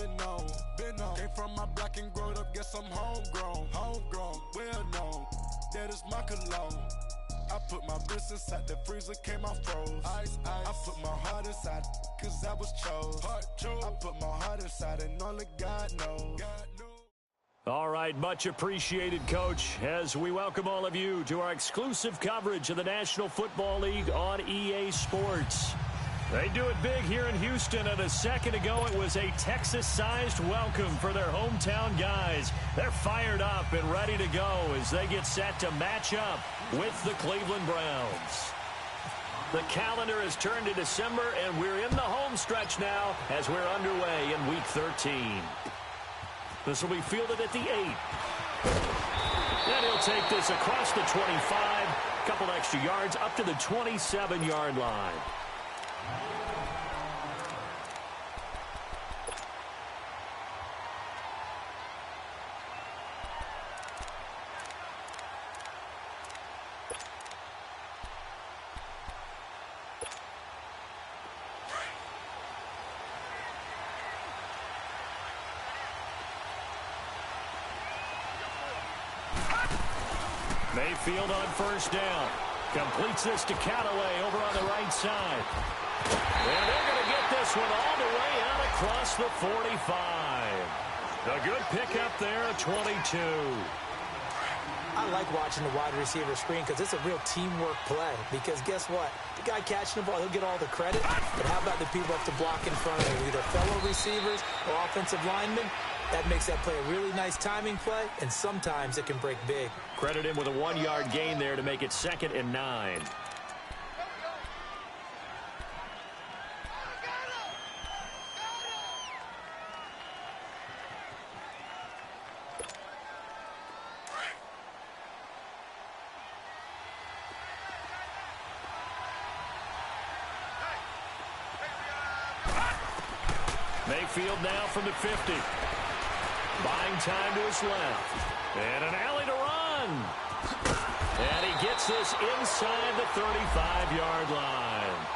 been known. Came from my block and growed up, guess I'm homegrown. Well known, that is my cologne. I put my wrist inside the freezer, came out froze. Ice. I put my heart inside, cause I was chose. I put my heart inside and only God knows. All right, much appreciated, Coach, as we welcome all of you to our exclusive coverage of the National Football League on EA Sports. They do it big here in Houston, and a second ago it was a Texas-sized welcome for their hometown guys. They're fired up and ready to go as they get set to match up with the Cleveland Browns. The calendar has turned to December, and we're in the home stretch now as we're underway in Week 13. This will be fielded at the 8. And he'll take this across the 25, a couple extra yards up to the 27-yard line. Mayfield on first down. Completes this to Callaway over on the right side. And they're going to get this one all the way out across the 45. A good pickup there, 22. I like watching the wide receiver screen because it's a real teamwork play. Because guess what? The guy catching the ball, he'll get all the credit. But how about the people up to block in front of him, either fellow receivers or offensive linemen? That makes that play a really nice timing play, and sometimes it can break big. Credit him with a 1-yard gain there to make it 2nd and 9. Mayfield now from the 50. Buying time to his left. And an alley to run. And he gets this inside the 35-yard line.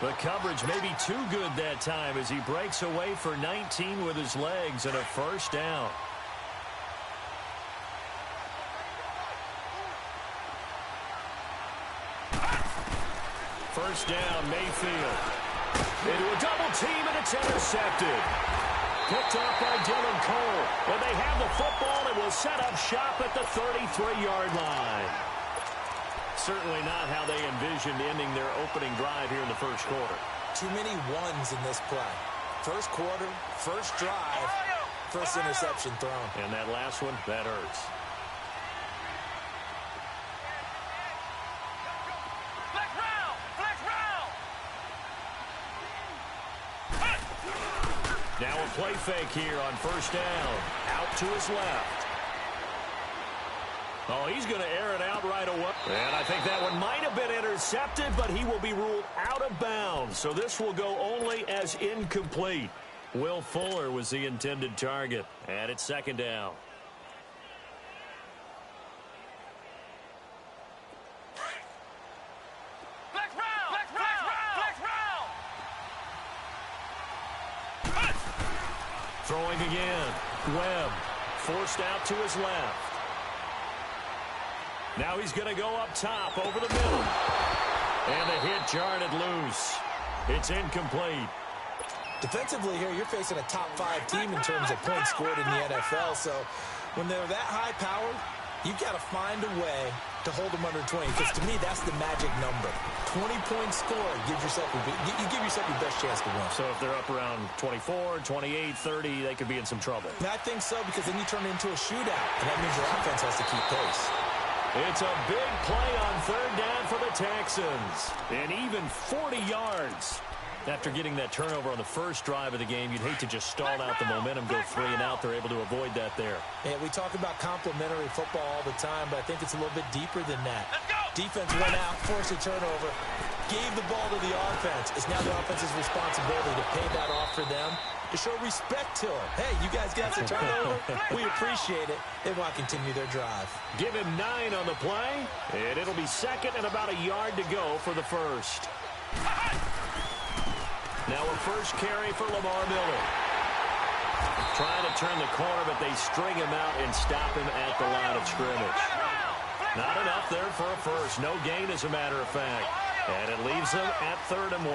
The coverage may be too good that time as he breaks away for 19 with his legs and a first down. First down, Mayfield. Into a double team, and it's intercepted. Picked up by Dylan Cole. And they have the football and will set up shop at the 33-yard line. Certainly not how they envisioned ending their opening drive here in the first quarter. Too many ones in this play. First quarter, first drive, first interception thrown. And that last one, that hurts. Now a play fake here on first down. Out to his left. Oh, he's going to air it out right away. And I think that one might have been intercepted, but he will be ruled out of bounds. So this will go only as incomplete. Will Fuller was the intended target. And it's 2nd down. Throwing again. Webb forced out to his left. Now he's going to go up top over the middle. And the hit jarred loose. It's incomplete. Defensively here, you're facing a top-5 team in terms of points scored in the NFL. So when they're that high-powered, you've got to find a way to hold them under 20. Because to me, that's the magic number. 20-point score gives yourself you give yourself your best chance to win. So if they're up around 24, 28, 30, they could be in some trouble. And I think so, because then you turn it into a shootout. And that means your offense has to keep pace. It's a big play on 3rd down for the Texans. And even 40 yards. After getting that turnover on the first drive of the game, you'd hate to just stall out the momentum, go 3 and out. They're able to avoid that there. Yeah, we talk about complementary football all the time, but I think it's a little bit deeper than that. Defense went out, forced a turnover, gave the ball to the offense. It's now the offense's responsibility to pay that off for them, to show respect to them. Hey, you guys got the turnover. We appreciate it. They want to continue their drive. Give him 9 on the play, and it'll be 2nd and about a yard to go for the first. Now a first carry for Lamar Miller. Trying to turn the corner, but they string him out and stop him at the line of scrimmage. Not enough there for a first. No gain, as a matter of fact. And it leaves them at 3rd and 1.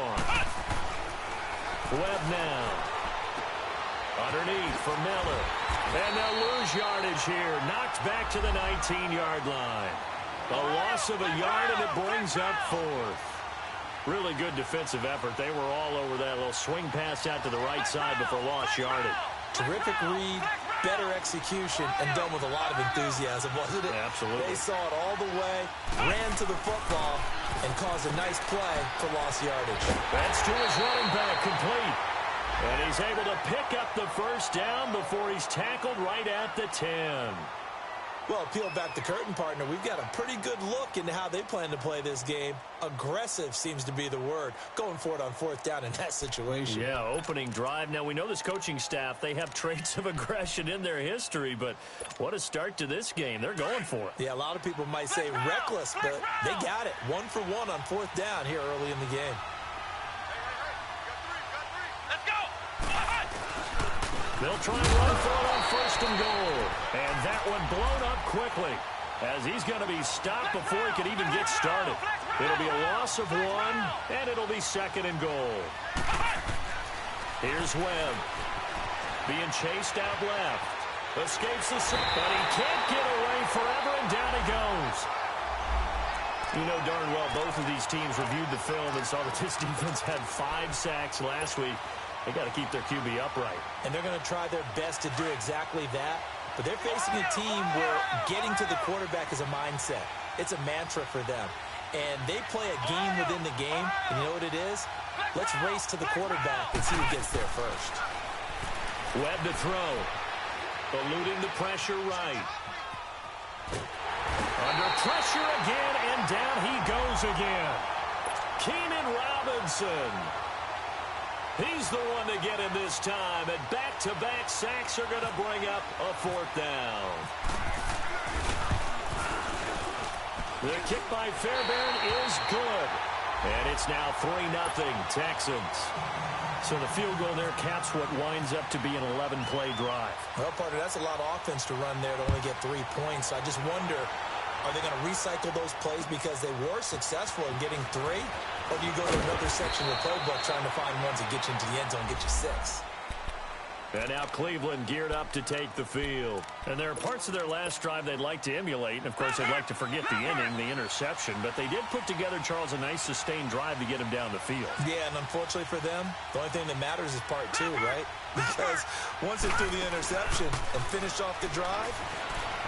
Webb now. Underneath for Miller. And they'll lose yardage here. Knocked back to the 19-yard line. A loss of a yard, and it brings up 4th. Really good defensive effort. They were all over that little swing pass out to the right side before lost yardage. Terrific read, better execution, and done with a lot of enthusiasm, wasn't it? Absolutely. They saw it all the way, ran to the football, and caused a nice play for lost yardage. That's to his running back, complete. And he's able to pick up the first down before he's tackled right at the 10. Well, peel back the curtain, partner. We've got a pretty good look into how they plan to play this game. Aggressive seems to be the word. Going for it on 4th down in that situation. Yeah, opening drive. Now, we know this coaching staff, they have traits of aggression in their history, but what a start to this game. They're going for it. Yeah, a lot of people might say reckless, but they got it. 1 for 1 on 4th down here early in the game. They'll try and run for it on 1st and goal. And that one blown up quickly as he's going to be stopped before he can even get started. It'll be a loss of 1, and it'll be 2nd and goal. Here's Webb. Being chased out left. Escapes the sack, but he can't get away forever, and down he goes. You know darn well both of these teams reviewed the film and saw that this defense had 5 sacks last week. They got to keep their QB upright. And they're going to try their best to do exactly that. But they're facing a team where getting to the quarterback is a mindset. It's a mantra for them. And they play a game within the game. And you know what it is? Let's race to the quarterback and see who gets there first. Webb to throw. Eluding the pressure right. Under pressure again, and down he goes again. Keenan Robinson. He's the one to get him this time, and back-to-back sacks are going to bring up a 4th down. The kick by Fairbairn is good, and it's now 3-0 Texans. So the field goal there caps what winds up to be an 11-play drive. Well, partner, that's a lot of offense to run there to only get 3 points. I just wonder, are they going to recycle those plays because they were successful in getting 3? Or do you go to another section of the playbook trying to find ones that get you into the end zone and get you 6? And now Cleveland geared up to take the field. And there are parts of their last drive they'd like to emulate. And, of course, they'd like to forget the inning, the interception. But they did put together, Charles, a nice sustained drive to get him down the field. Yeah, and unfortunately for them, the only thing that matters is part 2, right? Because once they threw the interception and finished off the drive,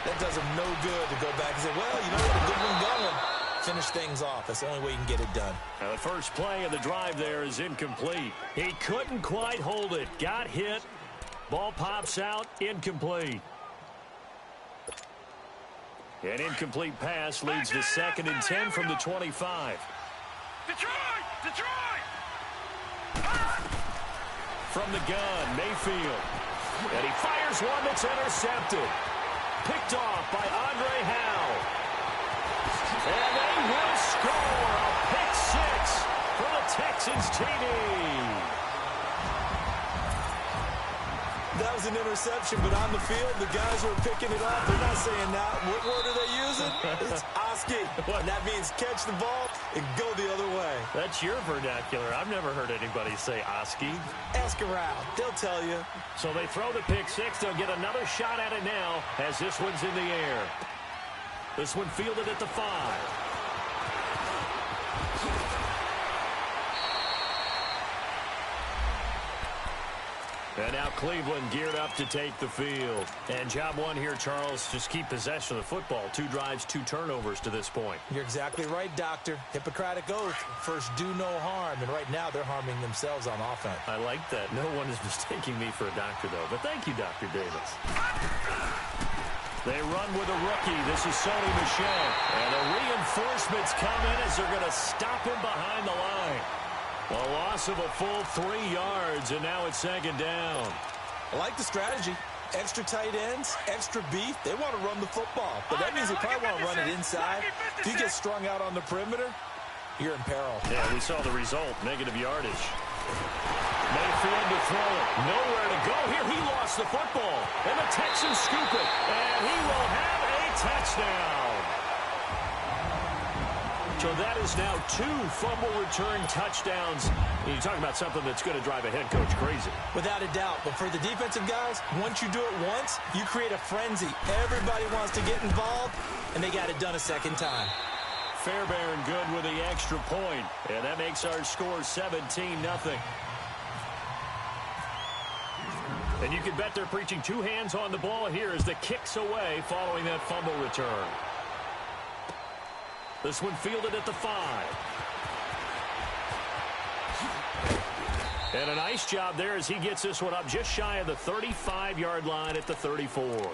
that does them no good to go back and say, well, you know what, a good one going. Finish things off. That's the only way you can get it done. Now, the first play of the drive there is incomplete. He couldn't quite hold it. Got hit. Ball pops out. Incomplete. An incomplete pass leads to 2nd and 10 from the 25. Detroit! From the gun, Mayfield. And he fires one that's intercepted. Picked off by Andre Howe. And they will score a pick 6 for the Texans TD. That was an interception, but on the field, the guys who are picking it off, they're not saying that. What word are they using? It's Oski. And that means catch the ball and go the other way. That's your vernacular. I've never heard anybody say Oski. Ask around. They'll tell you. So they throw the pick 6. They'll get another shot at it now as this one's in the air. This one fielded at the 5. And now Cleveland geared up to take the field. And job 1 here, Charles, just keep possession of the football. 2 drives, 2 turnovers to this point. You're exactly right, Doctor. Hippocratic oath. First, do no harm. And right now, they're harming themselves on offense. I like that. No one is mistaking me for a doctor, though. But thank you, Dr. Davis. They run with a rookie. This is Sony Michel. And the reinforcements come in as they're going to stop him behind the line. A loss of a full 3 yards, and now it's 2nd down. I like the strategy. Extra tight ends, extra beef. They want to run the football, but that means they probably want to run it inside. If you get strung out on the perimeter, you're in peril. Yeah, we saw the result, negative yardage. Mayfield to throw it. Nowhere to go here. He lost the football. And the Texans scoop it. And he will have a touchdown. So that is now 2 fumble return touchdowns. You talk about something that's going to drive a head coach crazy. Without a doubt. But for the defensive guys, once you do it once, you create a frenzy. Everybody wants to get involved, and they got it done a second time. Fairbairn good with the extra point. And that makes our score 17-0. And you can bet they're preaching 2 hands on the ball here as the kick's away following that fumble return. This one fielded at the 5. And a nice job there as he gets this one up just shy of the 35-yard line at the 34.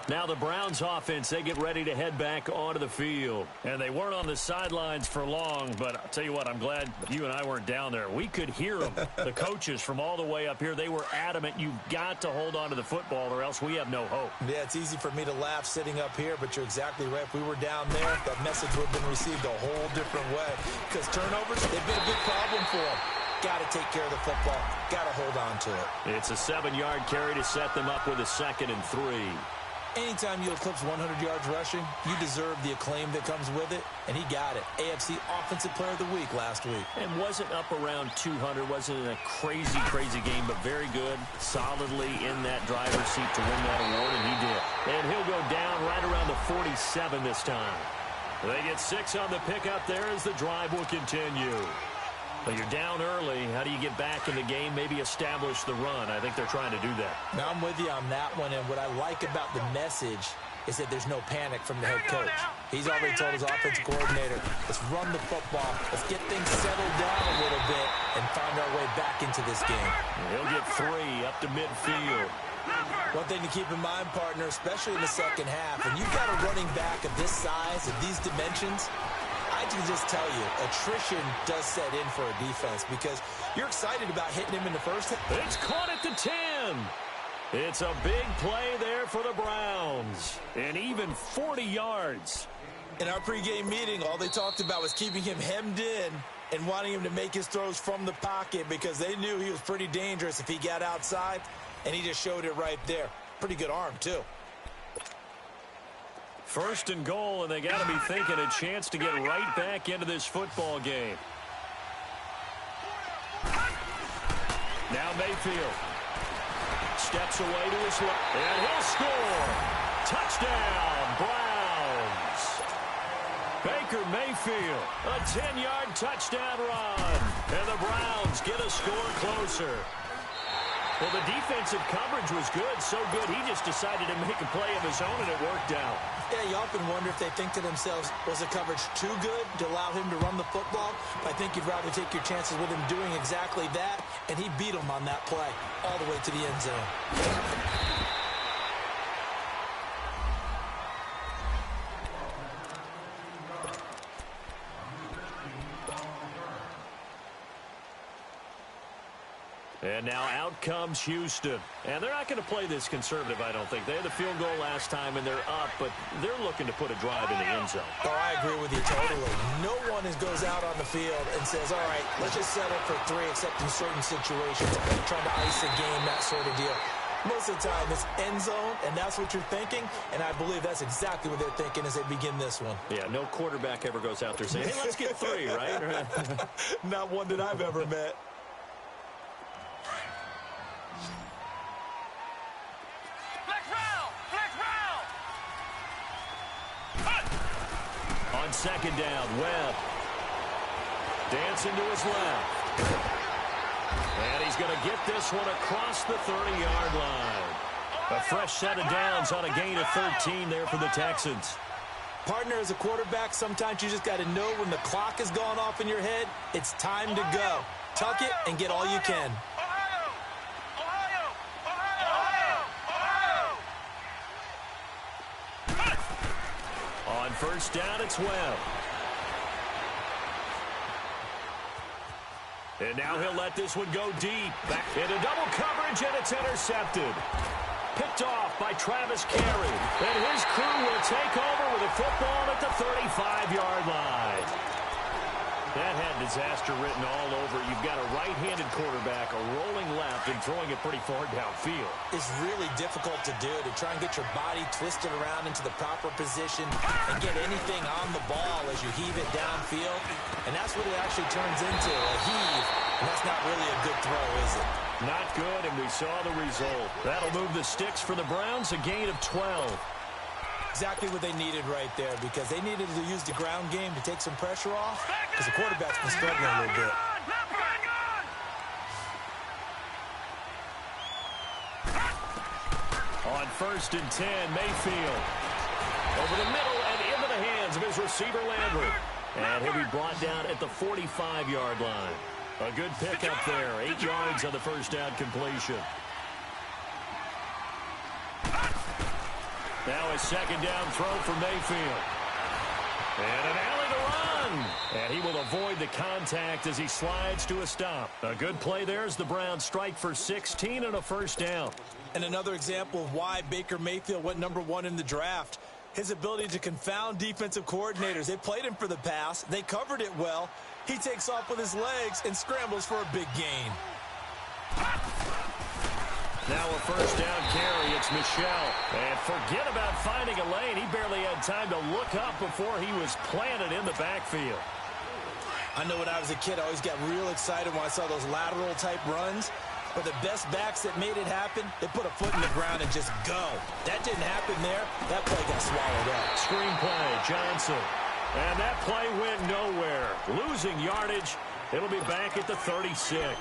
Now the Browns offense, they get ready to head back onto the field. And they weren't on the sidelines for long, but I'll tell you what, I'm glad you and I weren't down there. We could hear them. The coaches from all the way up here, they were adamant, you've got to hold on to the football or else we have no hope. Yeah, it's easy for me to laugh sitting up here, but you're exactly right. If we were down there, that message would have been received a whole different way. Because turnovers, they've been a big problem for them. Got to take care of the football. Got to hold on to it. It's a 7-yard carry to set them up with a 2nd and 3. Anytime you eclipse 100 yards rushing, you deserve the acclaim that comes with it, and he got it. AFC Offensive Player of the Week last week. And wasn't up around 200, wasn't in a crazy, crazy game, but very good, solidly in that driver's seat to win that award, and he did. And he'll go down right around the 47 this time. They get 6 on the pickup there as the drive will continue. But you're down early. How do you get back in the game, maybe establish the run? I think they're trying to do that. Now, I'm with you on that one, and what I like about the message is that there's no panic from the head coach. He's already told his offensive coordinator, let's run the football, let's get things settled down a little bit and find our way back into this game. He'll get 3 up to midfield. One thing to keep in mind, partner, especially in the second half, when you've got a running back of this size, of these dimensions, I can just tell you, attrition does set in for a defense because you're excited about hitting him in the first half. It's caught at the 10. It's a big play there for the Browns. And even 40 yards. In our pregame meeting, all they talked about was keeping him hemmed in and wanting him to make his throws from the pocket because they knew he was pretty dangerous if he got outside, and he just showed it right there. Pretty good arm, too. 1st and goal, and they got to be thinking a chance to get right back into this football game. Now Mayfield steps away to his left, and he'll score. Touchdown, Browns. Baker Mayfield, a 10-yard touchdown run, and the Browns get a score closer. Well, the defensive coverage was good, so good he just decided to make a play of his own, and it worked out. Yeah, you often wonder if they think to themselves, was the coverage too good to allow him to run the football? I think you'd rather take your chances with him doing exactly that, and he beat him on that play all the way to the end zone. And now out comes Houston. And they're not going to play this conservative, I don't think. They had the field goal last time, and they're up, but they're looking to put a drive in the end zone. Oh, I agree with you totally. No one goes out on the field and says, all right, let's just settle for 3, except in certain situations, trying to ice a game, that sort of deal. Most of the time, it's end zone, and that's what you're thinking, and I believe that's exactly what they're thinking as they begin this one. Yeah, no quarterback ever goes out there saying, hey, let's get 3, right? Not one that I've ever met. On 2nd down, Webb dancing to his left. And he's going to get this one across the 30-yard line. A fresh set of downs on a gain of 13 there for the Texans. Partner, as a quarterback, sometimes you just got to know when the clock has gone off in your head, it's time to go. Tuck it and get all you can. On 1st down, it's Webb. And now he'll let this one go deep. Back into double coverage, and it's intercepted. Picked off by Travis Carey. And his crew will take over with a football at the 35-yard line. That had disaster written all over it. You've got a right-handed quarterback, a rolling left, and throwing it pretty far downfield. It's really difficult to do, to try and get your body twisted around into the proper position and get anything on the ball as you heave it downfield. And that's what it actually turns into, a heave. And that's not really a good throw, is it? Not good, and we saw the result. That'll move the sticks for the Browns, a gain of 12. Exactly what they needed right there, because they needed to use the ground game to take some pressure off, because the quarterback's been struggling a little bit. On 1st and 10, Mayfield. Over the middle and into the hands of his receiver, Landry. And he'll be brought down at the 45-yard line. A good pickup there, 8 yards on the first down completion. Now a second down throw for Mayfield. And an alley to run. And he will avoid the contact as he slides to a stop. A good play there as the Browns strike for 16 and a first down. And another example of why Baker Mayfield went #1 in the draft. His ability to confound defensive coordinators. They played him for the pass. They covered it well. He takes off with his legs and scrambles for a big gain. Now a first down carry. It's Michel. And forget about finding a lane. He barely had time to look up before he was planted in the backfield. I know when I was a kid, I always got real excited when I saw those lateral type runs. But the best backs that made it happen, they put a foot in the ground and just go. That didn't happen there. That play got swallowed up. Screen play, Johnson. And that play went nowhere. Losing yardage. It'll be back at the 36.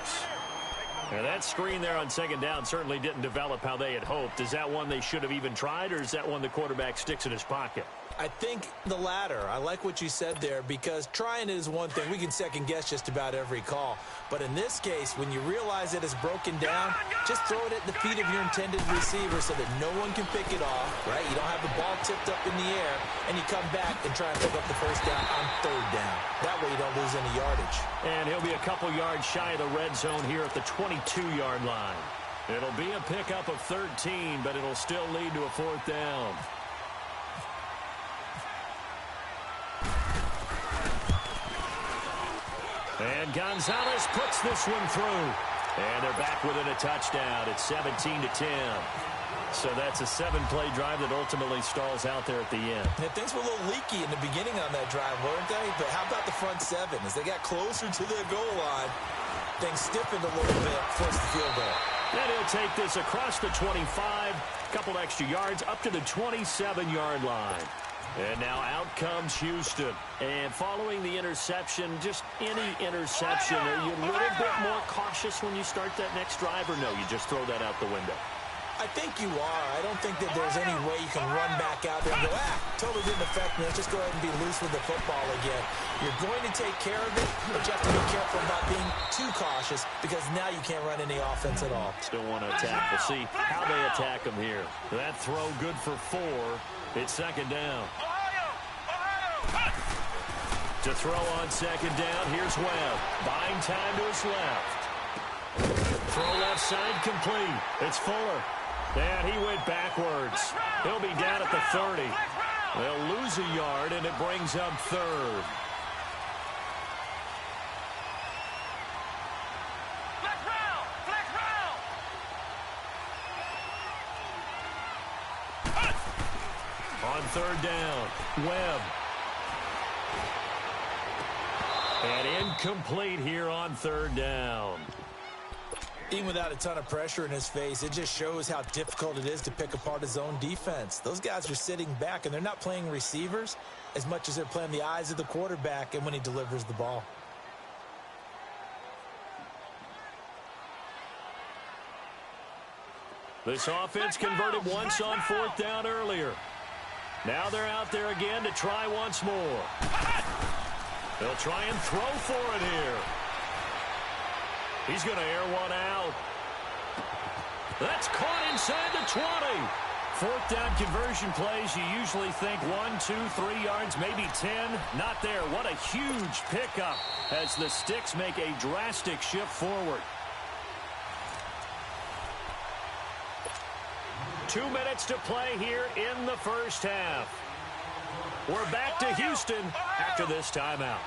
And that screen there on second down certainly didn't develop how they had hoped. Is that one they should have even tried, or is that one the quarterback sticks in his pocket? I think the latter. I like what you said there, because trying it is one thing. We can second guess just about every call. But in this case, when you realize it is broken down, just throw it at the feet of your intended receiver so that no one can pick it off, right? You don't have the ball tipped up in the air, and you come back and try and pick up the first down on third down. That way you don't lose any yardage. And he'll be a couple yards shy of the red zone here at the 22-yard line. It'll be a pickup of 13, but it'll still lead to a fourth down. And Gonzalez puts this one through. And they're back within a touchdown. It's 17-10. So that's a 7-play drive that ultimately stalls out there at the end. Yeah, things were a little leaky in the beginning on that drive, weren't they? But how about the front seven? As they got closer to the goal line, things stiffened a little bit, forced the field goal. And he'll take this across the 25, a couple extra yards, up to the 27-yard line. And now out comes Houston. And following the interception, just any interception, are you a little bit more cautious when you start that next drive, or no, you just throw that out the window? I think you are. I don't think that there's any way you can run back out there and go, totally didn't affect me. Let's just go ahead and be loose with the football again. You're going to take care of it, but you have to be careful about being too cautious, because now you can't run any offense at all. Still want to attack. We'll see how they attack them here. That throw good for 4. It's second down. To throw on second down, here's Webb. Buying time to his left. Throw left side complete. It's Fuller. And he went backwards. He'll be down at the 30. They'll lose a yard, and it brings up third. On third down, Webb. And incomplete here on third down. Even without a ton of pressure in his face, it just shows how difficult it is to pick apart his own defense. Those guys are sitting back, and they're not playing receivers as much as they're playing the eyes of the quarterback and when he delivers the ball. This offense converted once on fourth down earlier. Now they're out there again to try once more. They'll try and throw for it here. He's going to air one out. That's caught inside the 20. Fourth down conversion plays, you usually think 1, 2, 3 yards, maybe 10. Not there. What a huge pickup as the Sticks make a drastic shift forward. 2 minutes to play here in the first half. We're back to Houston after this timeout.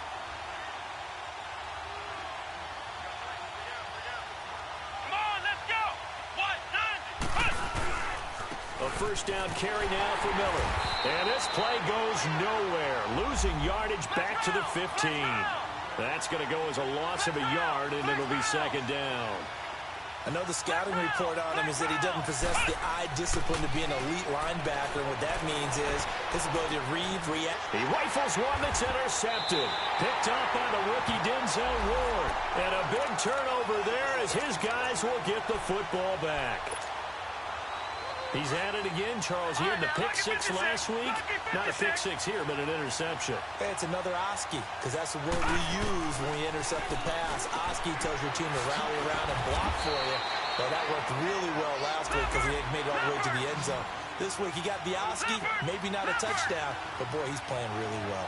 A first down carry now for Miller. And this play goes nowhere. Losing yardage back to the 15. That's going to go as a loss of a yard, and it'll be second down. I know the scouting report on him is that he doesn't possess the eye discipline to be an elite linebacker. And what that means is his ability to read, react. He rifles one that's intercepted. Picked up by the rookie Denzel Ward. And a big turnover there as his guys will get the football back. He's at it again, Charles. He had the pick six last week. Not a pick six here, but an interception. Hey, it's another Oski, because that's the word we use when we intercept the pass. Oski tells your team to rally around and block for you. Well, that worked really well last week because he made it all the way to the end zone. This week he got the Oski, maybe not a touchdown, but boy, he's playing really well.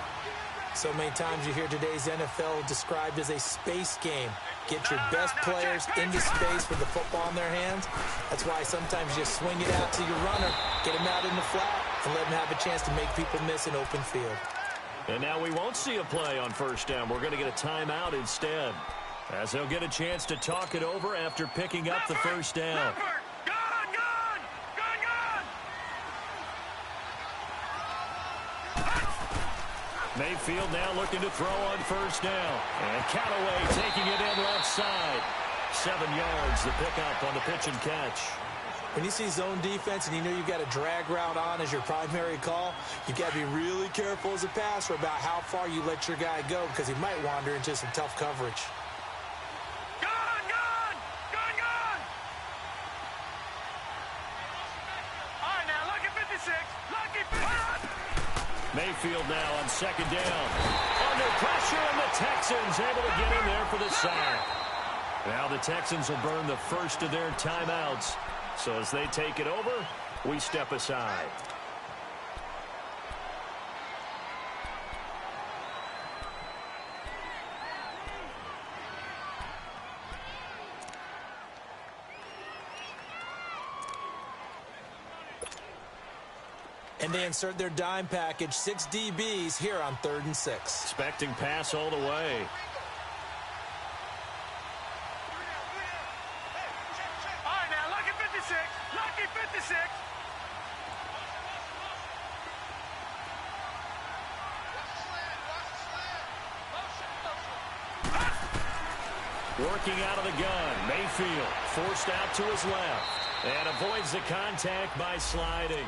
So many times you hear today's NFL described as a space game. Get your best players into space with the football in their hands. That's why sometimes you just swing it out to your runner, get him out in the flat, and let him have a chance to make people miss an open field. And now we won't see a play on first down. We're going to get a timeout instead, as they'll get a chance to talk it over after picking up the first down. Mayfield now looking to throw on first down. And Callaway taking it in left side. 7 yards, the pickup on the pitch and catch. When you see zone defense and you know you've got a drag route on as your primary call, you've got to be really careful as a passer about how far you let your guy go because he might wander into some tough coverage. Mayfield now on second down. Under pressure, and the Texans able to get in there for the sack. Now the Texans will burn the first of their timeouts. So as they take it over, we step aside. And they insert their dime package, 6 DBs here on 3rd and 6. Expecting pass all the way. All right, now, lucky 56. Lucky 56. Working out of the gun. Mayfield forced out to his left. And avoids the contact by sliding.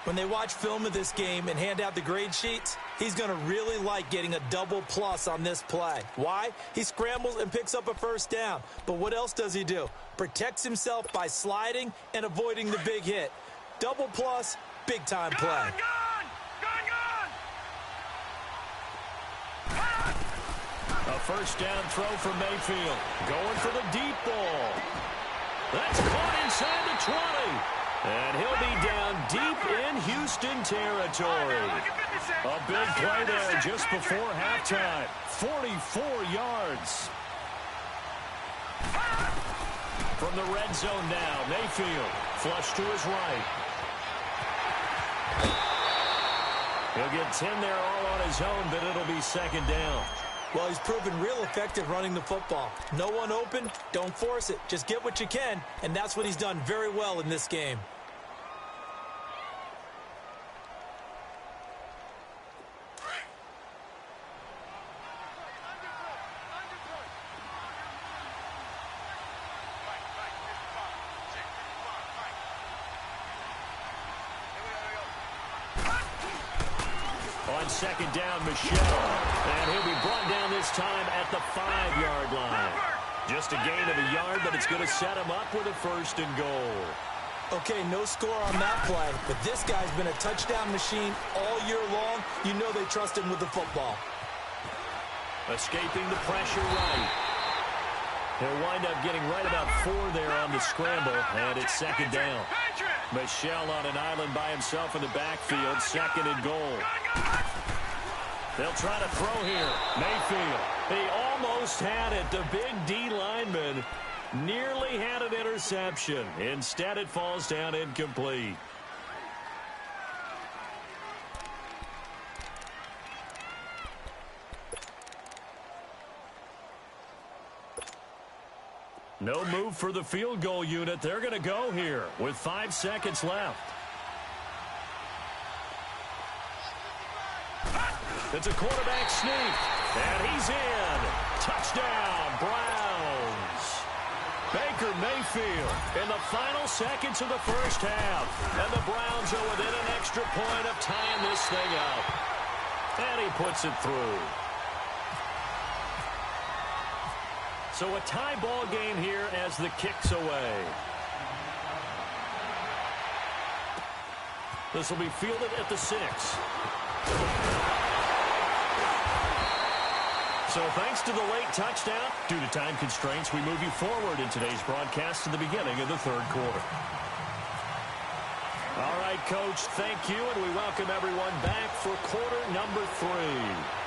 When they watch film of this game and hand out the grade sheets, he's going to really like getting a double plus on this play. Why? He scrambles and picks up a first down. But what else does he do? Protects himself by sliding and avoiding the big hit. Double plus, big-time play. A first down throw for Mayfield. Going for the deep ball. That's caught inside the 20. And he'll be down deep in Houston territory. A big play there just before halftime. 44 yards. From the red zone now, Mayfield flush to his right. He'll get 10 there all on his own, but it'll be second down. Well, he's proven real effective running the football. No one open, don't force it. Just get what you can, and that's what he's done very well in this game. Second down, Michelle. And he'll be brought down this time at the 5-yard line. Just a gain of a yard, but it's going to set him up with a first and goal. Okay, no score on that play, but this guy's been a touchdown machine all year long. You know they trust him with the football. Escaping the pressure right. He'll wind up getting right about 4 there on the scramble, and it's second down. Michelle on an island by himself in the backfield, second and goal. They'll try to throw here. Mayfield, he almost had it. The big D lineman nearly had an interception. Instead, it falls down incomplete. No move for the field goal unit. They're going to go here with 5 seconds left. It's a quarterback sneak, and he's in. Touchdown, Browns. Baker Mayfield in the final seconds of the first half. And the Browns are within an extra point of tying this thing up. And he puts it through. So a tie ball game here as the kick's away. This will be fielded at the 6. So thanks to the late touchdown, due to time constraints, we move you forward in today's broadcast to the beginning of the third quarter. All right, Coach, thank you, and we welcome everyone back for quarter number 3.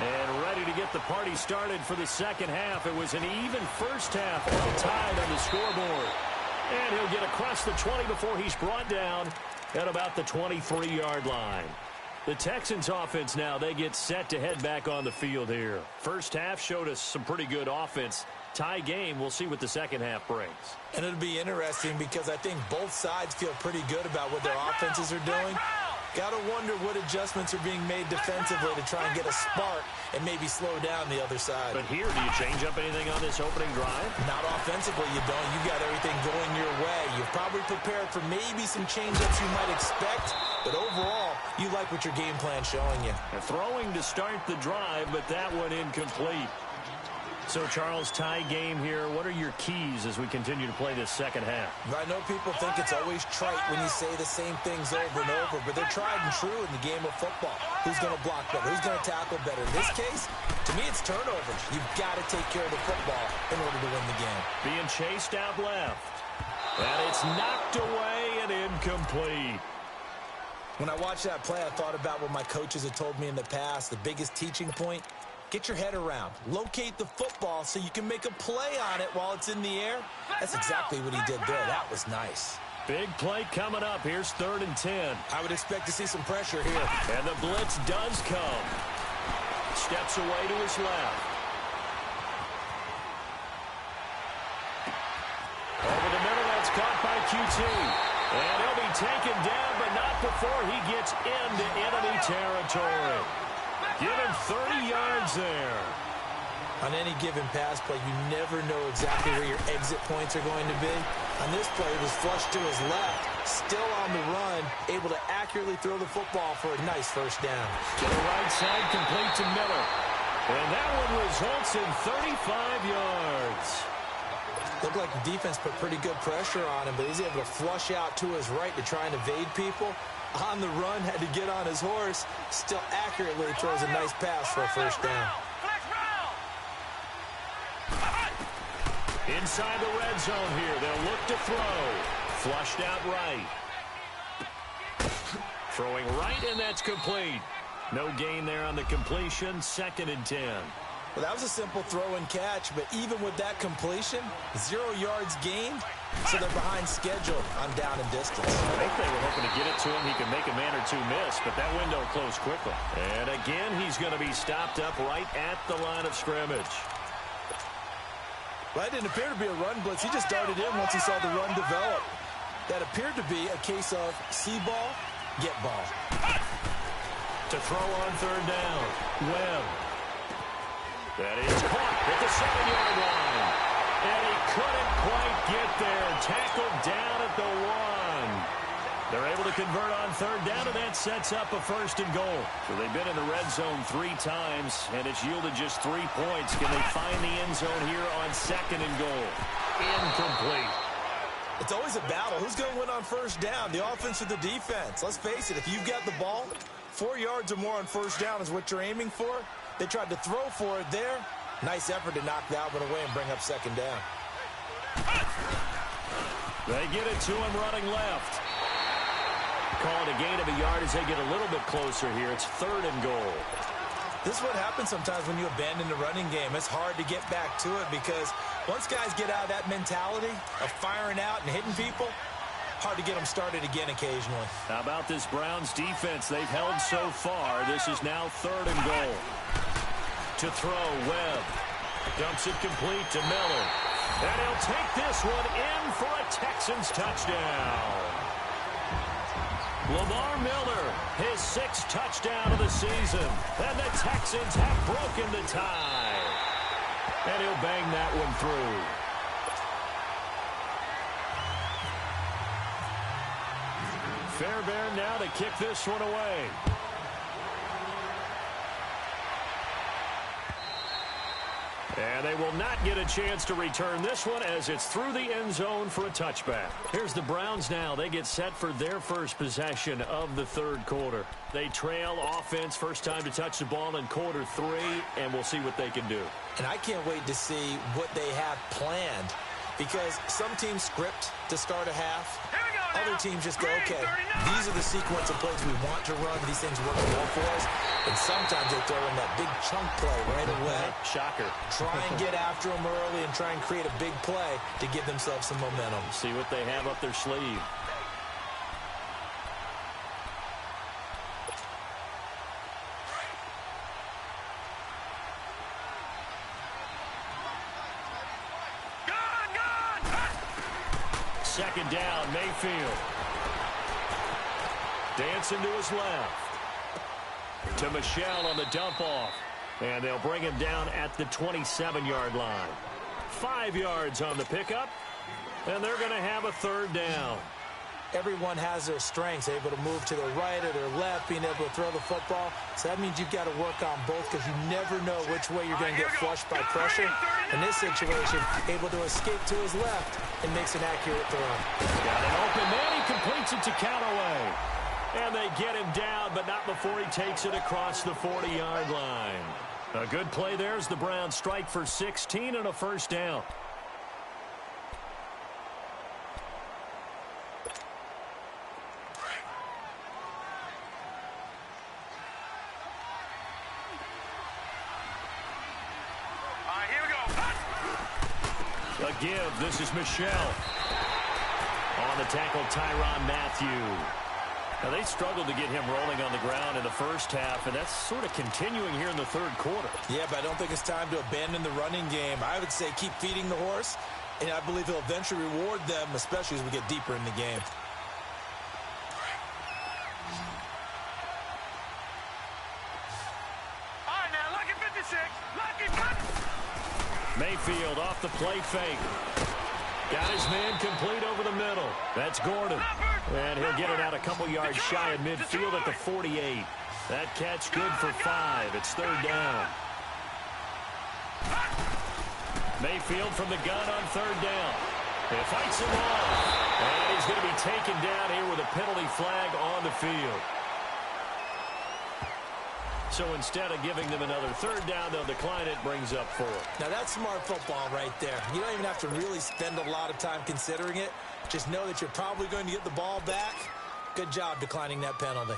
And ready to get the party started for the second half. It was an even first half, all tied on the scoreboard. And he'll get across the 20 before he's brought down at about the 23-yard line. The Texans offense now, they get set to head back on the field here. First half showed us some pretty good offense. Tie game, we'll see what the second half brings. And it'll be interesting because I think both sides feel pretty good about what their offenses are doing. Got to wonder what adjustments are being made defensively to try and get a spark and maybe slow down the other side. But here, do you change up anything on this opening drive? Not offensively, you don't. You got everything going your way. You've probably prepared for maybe some change-ups you might expect, but overall, you like what your game plan's showing you. And throwing to start the drive, but that one incomplete. So, Charles, tie game here. What are your keys as we continue to play this second half? I know people think it's always trite when you say the same things over and over, but they're tried and true in the game of football. Who's going to block better? Who's going to tackle better? In this case, to me, it's turnovers. You've got to take care of the football in order to win the game. Being chased out left. And it's knocked away and incomplete. When I watched that play, I thought about what my coaches had told me in the past. The biggest teaching point, get your head around. Locate the football so you can make a play on it while it's in the air. That's exactly what he did there. That was nice. Big play coming up. Here's 3rd and 10. I would expect to see some pressure here. And the blitz does come. Steps away to his left. Over the middle, that's caught by QT. And he'll be taken down, but not before he gets into enemy territory. Give him 30 yards there. On any given pass play, you never know exactly where your exit points are going to be. On this play, it was flushed to his left, still on the run, able to accurately throw the football for a nice first down. To the right side, complete to Miller. And that one results in 35 yards. Looked like the defense put pretty good pressure on him, but he's able to flush out to his right to try and evade people. On the run, had to get on his horse, still accurately throws a nice pass for a first down. Inside the red zone here, they'll look to throw. Flushed out right. Throwing right, and that's complete. No gain there on the completion, 2nd and 10. Well, that was a simple throw and catch, but even with that completion, 0 yards gained, so they're behind schedule on down and distance. I think they were hoping to get it to him. He could make a man or two miss, but that window closed quickly. And again, he's going to be stopped up right at the line of scrimmage. Well, that didn't appear to be a run blitz. He just darted in once he saw the run develop. That appeared to be a case of see ball, get ball. To throw on 3rd down, Webb. That is caught at the 7-yard line. And he couldn't quite get there. Tackled down at the 1. They're able to convert on 3rd down, and that sets up a 1st and goal. So they've been in the red zone 3 times, and it's yielded just 3 points. Can they find the end zone here on 2nd and goal? Incomplete. It's always a battle. Who's going to win on 1st down, the offense or the defense? Let's face it, if you've got the ball, 4 yards or more on 1st down is what you're aiming for. They tried to throw for it there. Nice effort to knock that one away and bring up 2nd down. They get it to him running left. Call it a gain of a yard as they get a little bit closer here. It's 3rd and goal. This is what happens sometimes when you abandon the running game. It's hard to get back to it because once guys get out of that mentality of firing out and hitting people, hard to get them started again occasionally. How about this Browns defense? They've held so far. This is now 3rd and goal. To throw, Webb. Dumps it complete to Miller. And he'll take this one in for a Texans touchdown. Lamar Miller, his 6th touchdown of the season. And the Texans have broken the tie. And he'll bang that one through. Fairbairn now to kick this one away. And they will not get a chance to return this one as it's through the end zone for a touchback. Here's the Browns now. They get set for their first possession of the third quarter. They trail offense, first time to touch the ball in quarter 3, and we'll see what they can do. And I can't wait to see what they have planned, because some teams script to start a half. Other teams just go, okay, these are the sequence of plays we want to run. These things work well for us. And sometimes they throw in that big chunk play right away. Shocker. Try and get after them early and try and create a big play to give themselves some momentum. See what they have up their sleeve. Second down, Mayfield. Dancing to his left. To Michelle on the dump-off. And they'll bring him down at the 27-yard line. 5 yards on the pickup. And they're going to have a third down. Everyone has their strengths, able to move to their right or their left, being able to throw the football. So that means you've got to work on both, because you never know which way you're going to get flushed by pressure. In this situation, able to escape to his left and makes an accurate throw. Got it open, then he completes it to Callaway. And they get him down, but not before he takes it across the 40-yard line. A good play there as the Browns strike for 16 and a first down. A give. This is Michelle. On the tackle, Tyrann Mathieu. Now, they struggled to get him rolling on the ground in the first half, and that's sort of continuing here in the third quarter. Yeah, but I don't think it's time to abandon the running game. I would say keep feeding the horse, and I believe he'll eventually reward them, especially as we get deeper in the game. All right, now, lucky 56. Lucky 56. Mayfield off the play fake. Got his man complete over the middle. That's Gordon. And he'll get it out a couple yards shy of midfield at the 48. That catch good for 5. It's third down. Mayfield from the gun on third down. He fights him off. And he's going to be taken down here with a penalty flag on the field. So instead of giving them another third down, they'll decline it, brings up 4. Now that's smart football right there. You don't even have to really spend a lot of time considering it. Just know that you're probably going to get the ball back. Good job declining that penalty.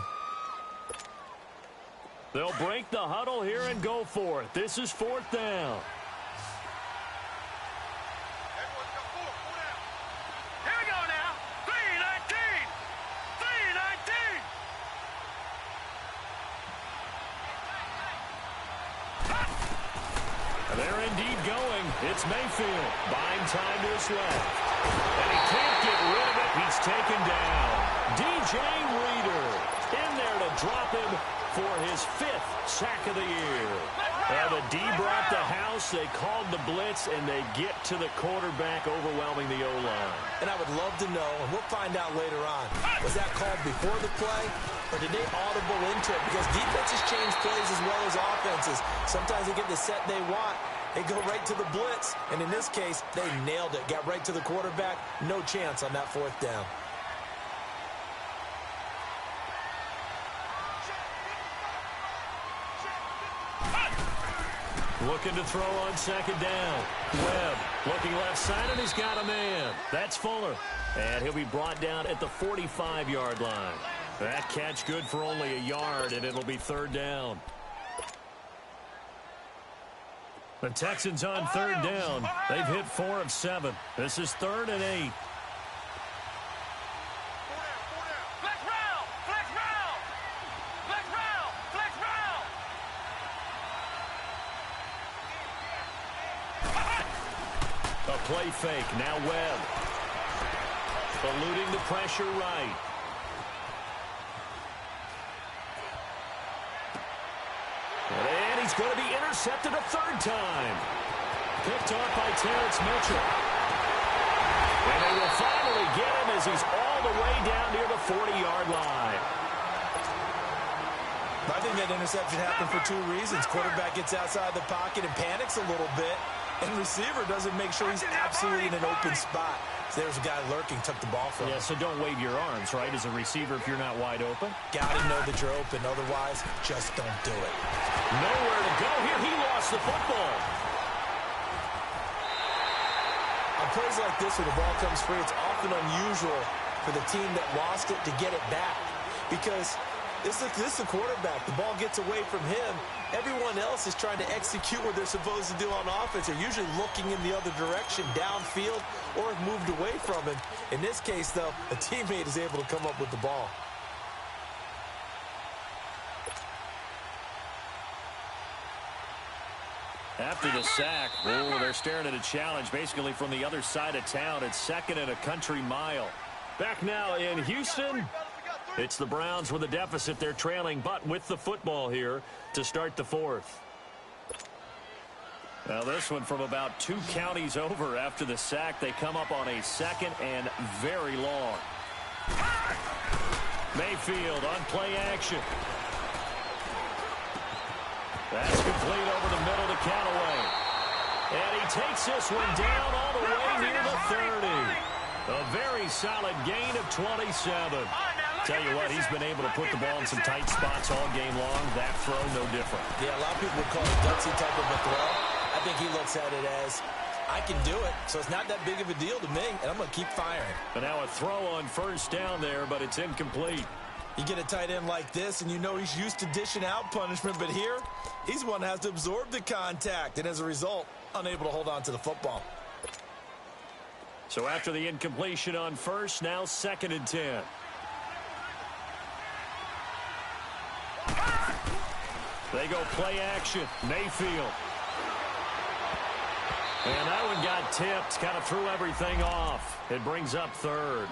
They'll break the huddle here and go for it. This is 4th down. Here we go now. 3-19. 3-19. They're indeed going. It's Mayfield. Buying time to his left. And he can't get rid of it. He's taken down. DJ Reader in there to drop him for his 5th sack of the year. And the D brought the house. They called the blitz, and they get to the quarterback, overwhelming the O-line. And I would love to know, and we'll find out later on, was that called before the play, or did they audible into it? Because defenses change plays as well as offenses. Sometimes they get the set they want. They go right to the blitz, and in this case, they nailed it. Got right to the quarterback. No chance on that 4th down. Looking to throw on second down. Webb looking left side, and he's got a man. That's Fuller. And he'll be brought down at the 45-yard line. That catch good for only a yard, and it'll be third down. The Texans on third down. They've hit 4 of 7. This is 3rd and 8. Flex round. Flex round. Flex round. Flex round. A play fake. Now Webb. Eluding the pressure right. And he's going to be intercepted a third time. Picked off by Terrence Mitchell. And they will finally get him as he's all the way down near the 40-yard line. I think that interception happened for two reasons. Quarterback gets outside the pocket and panics a little bit, and receiver doesn't make sure he's absolutely in an open spot. So there's a guy lurking, took the ball from him. Yeah, so don't wave your arms, right, as a receiver if you're not wide open. Gotta know that you're open. Otherwise, just don't do it. Nowhere to go here. He lost the football. On plays like this where the ball comes free, it's often unusual for the team that lost it to get it back. Because this is the quarterback. The ball gets away from him. Everyone else is trying to execute what they're supposed to do on offense. They're usually looking in the other direction, downfield, or have moved away from him. In this case, though, a teammate is able to come up with the ball. After the sack, they're staring at a challenge basically from the other side of town. It's 2nd and a country mile. Back now in Houston. It's the Browns with a deficit. They're trailing, but with the football here to start the 4th. Now this one from about 2 counties over after the sack. They come up on a 2nd and very long. Mayfield on play action. That's complete over the middle to Callaway. And he takes this one down all the way near the 30. A very solid gain of 27. Tell you what, he's been able to put the ball in some tight spots all game long. That throw, no different. Yeah, a lot of people would call it gutsy type of a throw. I think he looks at it as, I can do it, so it's not that big of a deal to me, and I'm going to keep firing. But now a throw on first down there, but it's incomplete. You get a tight end like this, and you know he's used to dishing out punishment, but here, he's one that has to absorb the contact, and as a result, unable to hold on to the football. So after the incompletion on first, now 2nd and 10. They go play action. Mayfield. And that one got tipped. Kind of threw everything off. It brings up 3rd.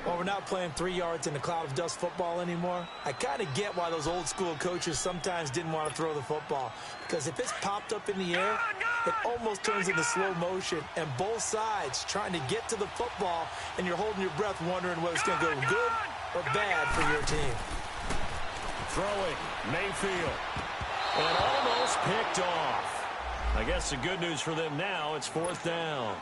Well, we're not playing 3 yards in a cloud of dust football anymore. I kind of get why those old school coaches sometimes didn't want to throw the football. Because if it's popped up in the air, it almost turns into slow motion. And both sides trying to get to the football, and you're holding your breath wondering whether it's going to go good or bad for your team. Throwing, Mayfield. And almost picked off. I guess the good news for them now, it's 4th down.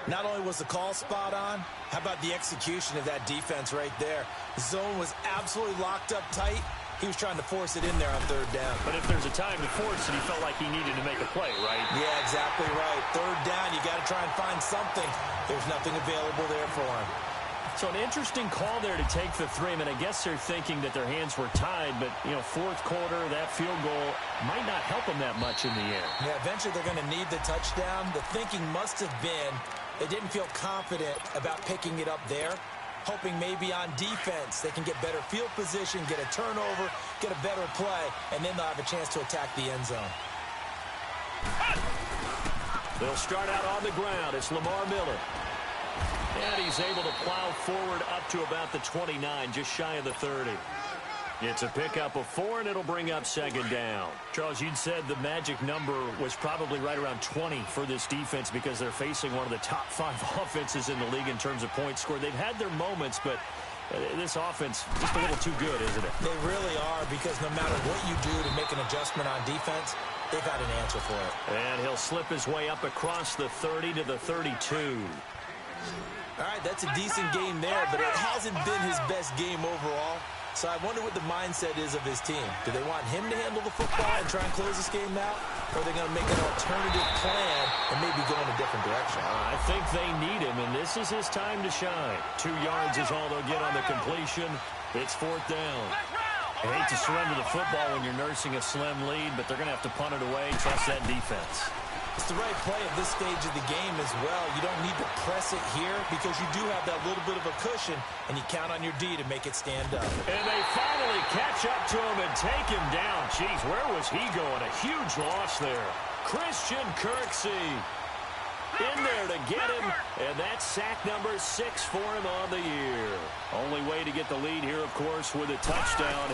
Not only was the call spot on, how about the execution of that defense right there? The zone was absolutely locked up tight. He was trying to force it in there on 3rd down. But if there's a time to force it, he felt like he needed to make a play, right? Yeah, exactly right. 3rd down, you got to try and find something. There's nothing available there for him. So an interesting call there to take the 3. I mean, I guess they're thinking that their hands were tied, but, 4th quarter, that field goal might not help them that much in the end. Yeah, eventually they're going to need the touchdown. The thinking must have been they didn't feel confident about picking it up there, hoping maybe on defense they can get better field position, get a turnover, get a better play, and then they'll have a chance to attack the end zone. They'll start out on the ground. It's Lamar Miller. And he's able to plow forward up to about the 29, just shy of the 30. It's a pickup of 4, and it'll bring up 2nd down. Charles, you'd said the magic number was probably right around 20 for this defense because they're facing one of the top 5 offenses in the league in terms of points scored. They've had their moments, but this offense just a little too good, isn't it? They really are, because no matter what you do to make an adjustment on defense, they've got an answer for it. And he'll slip his way up across the 30 to the 32. All right, that's a decent game there, but it hasn't been his best game overall. So I wonder what the mindset is of his team. Do they want him to handle the football and try and close this game out? Or are they going to make an alternative plan and maybe go in a different direction? I think they need him, and this is his time to shine. 2 yards is all they'll get on the completion. It's 4th down. I hate to surrender the football when you're nursing a slim lead, but they're going to have to punt it away. Trust that defense. It's the right play at this stage of the game as well. You don't need to press it here because you do have that little bit of a cushion, and you count on your D to make it stand up. And they finally catch up to him and take him down. Jeez, where was he going? A huge loss there. Christian Kirksey In there to get him, and that's sack number 6 for him on the year. Only way to get the lead here, of course, with a touchdown,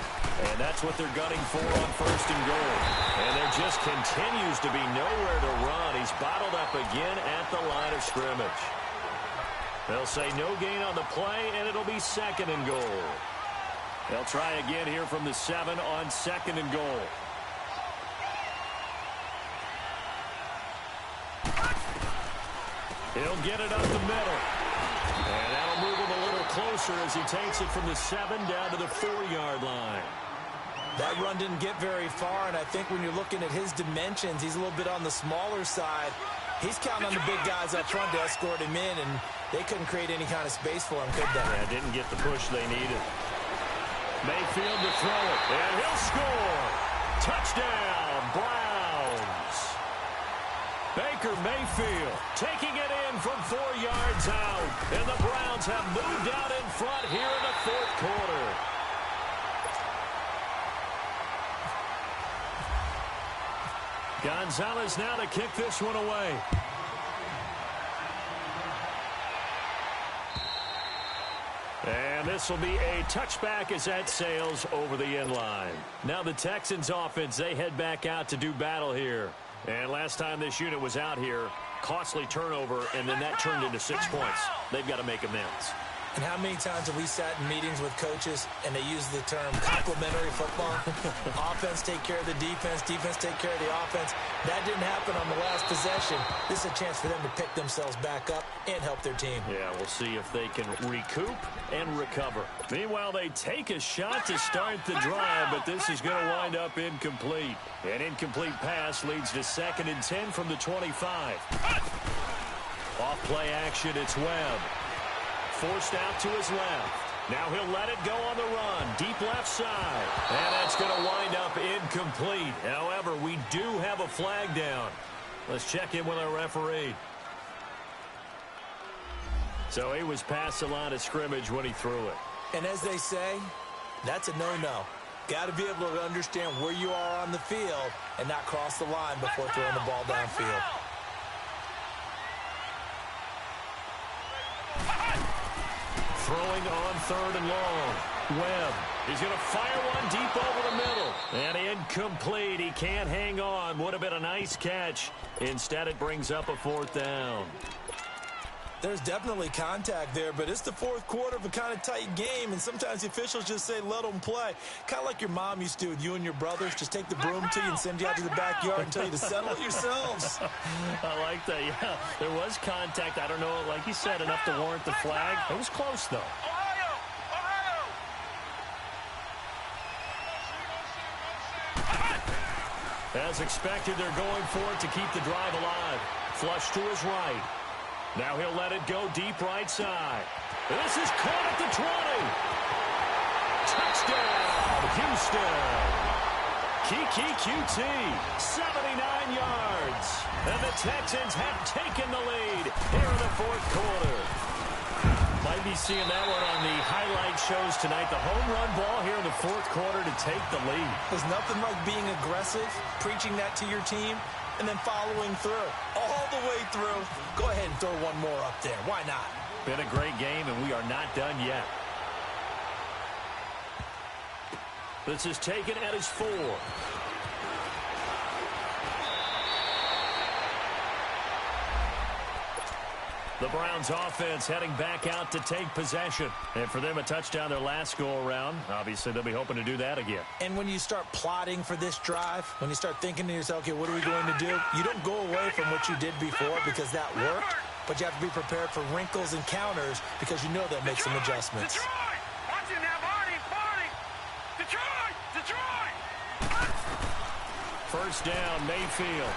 and that's what they're gunning for on 1st and goal. And there just continues to be nowhere to run. He's bottled up again at the line of scrimmage. They'll say no gain on the play, and it'll be 2nd and goal. They'll try again here from the 7 on 2nd and goal. He'll get it up the middle. And that'll move him a little closer as he takes it from the 7 down to the 4-yard line. That run didn't get very far, and I think when you're looking at his dimensions, he's a little bit on the smaller side. He's counting on the big guys up front to escort him in, and they couldn't create any kind of space for him, could they? Yeah, didn't get the push they needed. Mayfield to throw it, and he'll score. Touchdown, Browns. Baker Mayfield taking it in from 4 yards out, and the Browns have moved out in front here in the 4th quarter. Gonzalez now to kick this one away. And this will be a touchback as that sails over the end line. Now the Texans offense, they head back out to do battle here. And last time this unit was out here, costly turnover, and then that turned into 6 points. They've got to make amends. And how many times have we sat in meetings with coaches and they use the term complementary football? Offense take care of the defense, defense take care of the offense. That didn't happen on the last possession. This is a chance for them to pick themselves back up and help their team. Yeah, we'll see if they can recoup and recover. Meanwhile, they take a shot to start the drive, but this is going to wind up incomplete. An incomplete pass leads to 2nd and 10 from the 25. Off play action, it's Webb. Forced out to his left. Now he'll let it go on the run. Deep left side. And that's going to wind up incomplete. However, we do have a flag down. Let's check in with our referee. So he was past the line of scrimmage when he threw it. And as they say, that's a no-no. Got to be able to understand where you are on the field and not cross the line before throwing the ball downfield. Throwing on 3rd and long. Webb. He's going to fire one deep over the middle. And incomplete. He can't hang on. Would have been a nice catch. Instead, it brings up a 4th down. There's definitely contact there, but it's the 4th quarter of a kind of tight game, and sometimes the officials just say, let them play. Kind of like your mom used to with you and your brothers. Just take the broom to you and send you out to the backyard and tell you to settle it yourselves. I like that, yeah. There was contact. I don't know, like you said, enough to warrant the flag. It was close, though. As expected, they're going for it to keep the drive alive. Flush to his right. Now he'll let it go deep right side. This is caught at the 20. Touchdown, Houston. Kiki QT, 79 yards. And the Texans have taken the lead here in the 4th quarter. Might be seeing that one on the highlight shows tonight. The home run ball here in the 4th quarter to take the lead. There's nothing like being aggressive, preaching that to your team, and then following through. All the way through. Go ahead and throw one more up there. Why not? Been a great game, and we are not done yet. This is taken at his 4. The Browns offense heading back out to take possession. And for them, a touchdown their last go-around. Obviously, they'll be hoping to do that again. And when you start plotting for this drive, when you start thinking to yourself, okay, what are we going to do? You don't go away from what you did before because that worked, but you have to be prepared for wrinkles and counters because you know they'll make some adjustments. Detroit! Watch it now, Barney! Detroit! First down, Mayfield.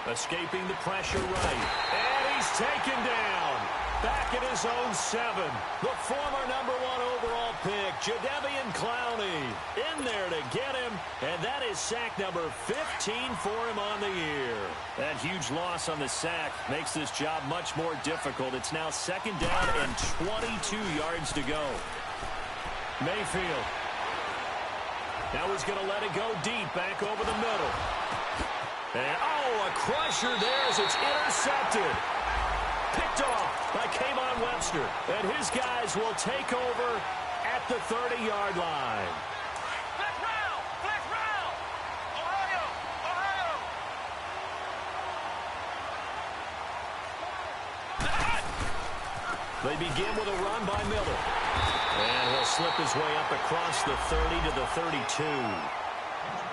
Escaping the pressure right. And he's taken down. Back at his own 7. The former #1 overall pick, Jadeveon Clowney, in there to get him. And that is sack number 15 for him on the year. That huge loss on the sack makes this job much more difficult. It's now 2nd down and 22 yards to go. Mayfield. Now he's going to let it go deep back over the middle. And, oh, a crusher there as it's intercepted. Picked off by Kayvon Webster. And his guys will take over at the 30-yard line. Flex round! Flex round! Ohio! Ohio! They begin with a run by Miller. And he'll slip his way up across the 30 to the 32.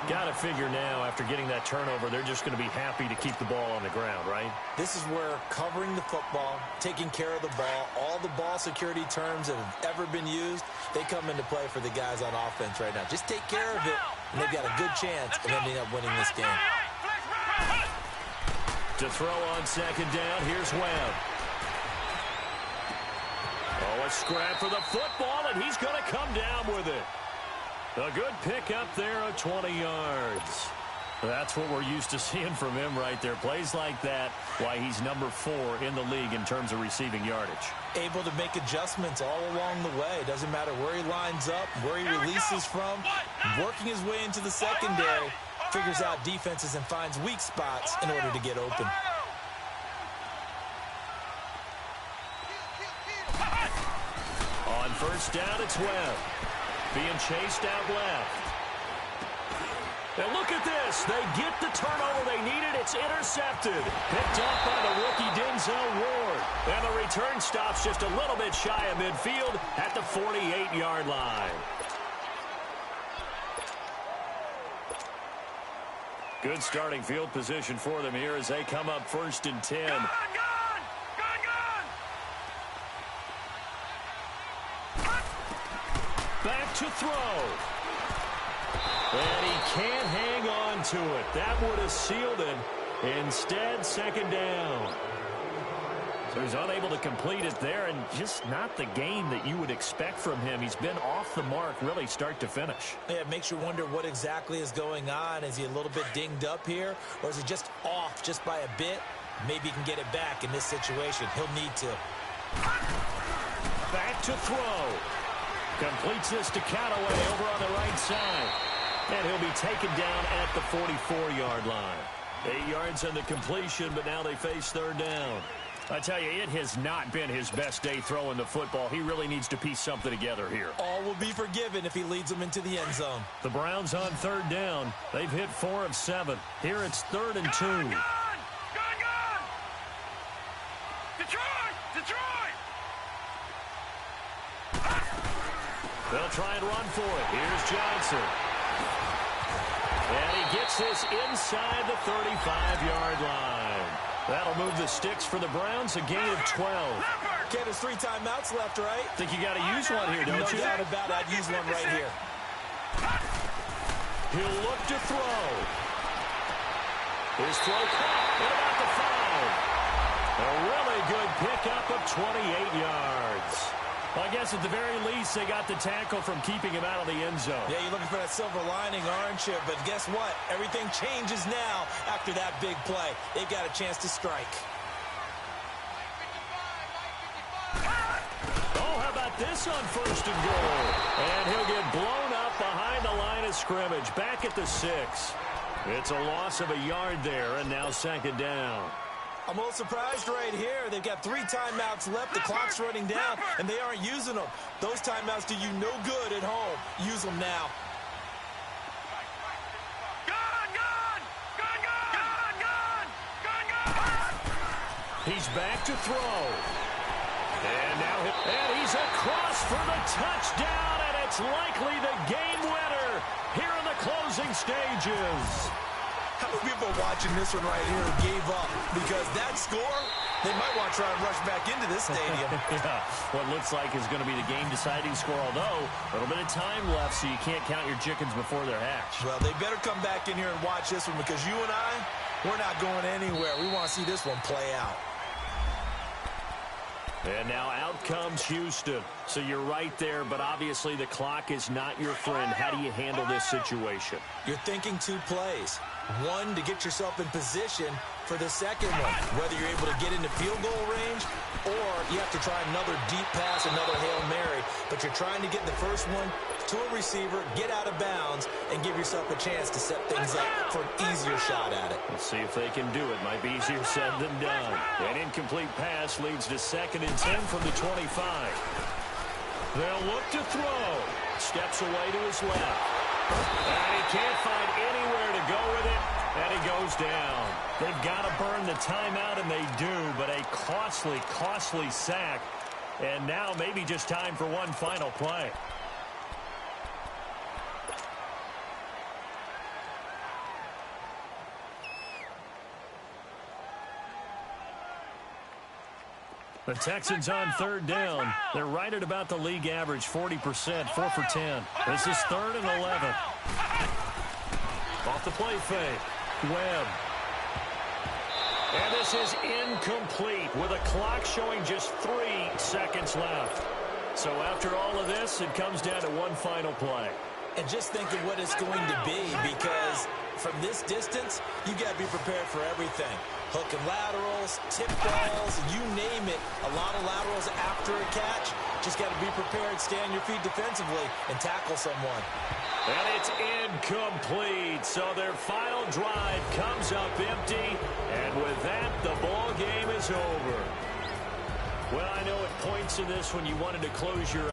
Got to figure now, after getting that turnover, they're just going to be happy to keep the ball on the ground, right? This is where covering the football, taking care of the ball, all the ball security terms that have ever been used, they come into play for the guys on offense right now. Just take care of it, and they've got a good chance of ending up winning this game. To throw on second down, here's Webb. Oh, a scrap for the football, and he's going to come down with it. A good pickup there of 20 yards. That's what we're used to seeing from him right there. Plays like that, why he's number 4 in the league in terms of receiving yardage. Able to make adjustments all along the way. Doesn't matter where he lines up, where he releases from. Working his way into the secondary, figures out defenses and finds weak spots in order to get open. On first down, it's Webb. Being chased out left. And look at this. They get the turnover they needed. It's intercepted. Picked off by the rookie Denzel Ward. And the return stops just a little bit shy of midfield at the 48-yard line. Good starting field position for them here as they come up first and 10. Back to throw. And he can't hang on to it. That would have sealed it. Instead, second down. So he's unable to complete it there, and just not the game that you would expect from him. He's been off the mark really start to finish. Yeah, it makes you wonder what exactly is going on. Is he a little bit dinged up here, or is he just off just by a bit? Maybe he can get it back in this situation. He'll need to. Back to throw. Completes this to Callaway over on the right side. And he'll be taken down at the 44-yard line. 8 yards on the completion, but now they face third down. I tell you, it has not been his best day throwing the football. He really needs to piece something together here. All will be forgiven if he leads them into the end zone. The Browns on third down. They've hit 4 of 7. Here it's 3rd and 2. Gone! Detroit! Detroit! They'll try and run for it. Here's Johnson. And he gets this inside the 35-yard line. That'll move the sticks for the Browns, a gain of 12. Ken, there's 3 timeouts left, right? Think you got to use one here, don't you? No doubt about it. I'd use one right here. He'll look to throw. His throw caught. What about the foul? A really good pickup of 28 yards. Well, I guess at the very least, they got the tackle from keeping him out of the end zone. Yeah, you're looking for that silver lining, aren't you? But guess what? Everything changes now after that big play. They've got a chance to strike. Oh, how about this on first and goal? And he'll get blown up behind the line of scrimmage. Back at the 6. It's a loss of a yard there, and now second down. I'm a little surprised right here. They've got 3 timeouts left. The clock's running down, and they aren't using them. Those timeouts do you no good at home. Use them now. He's back to throw. And now he's across for the touchdown, and it's likely the game winner here in the closing stages. How many people watching this one right here gave up? Because that score, they might want to try and rush back into this stadium. Yeah, what looks like is going to be the game-deciding score, although a little bit of time left, so you can't count your chickens before they're hatched. Well, they better come back in here and watch this one, because you and I, we're not going anywhere. We want to see this one play out. And now out comes Houston. So you're right there, but obviously the clock is not your friend. How do you handle this situation? You're thinking 2 plays. One, to get yourself in position for the second one, whether you're able to get into field goal range or you have to try another deep pass, another Hail Mary, but you're trying to get the first one to a receiver, get out of bounds, and give yourself a chance to set things up for an easier shot at it. Let's see if they can do it. Might be easier said than done. An incomplete pass leads to 2nd and 10 from the 25. They'll look to throw. Steps away to his left. And he can't find anywhere to go with it, and he goes down. They've got to burn the timeout, and they do, but a costly, costly sack. And now maybe just time for one final play. The Texans on 3rd down. They're right at about the league average, 40%, 4 for 10. This is 3rd and 11. Off the play fake. Webb. And this is incomplete with a clock showing just 3 seconds left. So after all of this, it comes down to one final play. And just think of what it's going to be, because from this distance, you got to be prepared for everything. Hook and laterals, tip balls, you name it. A lot of laterals after a catch. Just got to be prepared, stay on your feet defensively, and tackle someone. And it's incomplete. So their final drive comes up empty. And with that, the ball game is over. Well, I know at points in this when you wanted to close your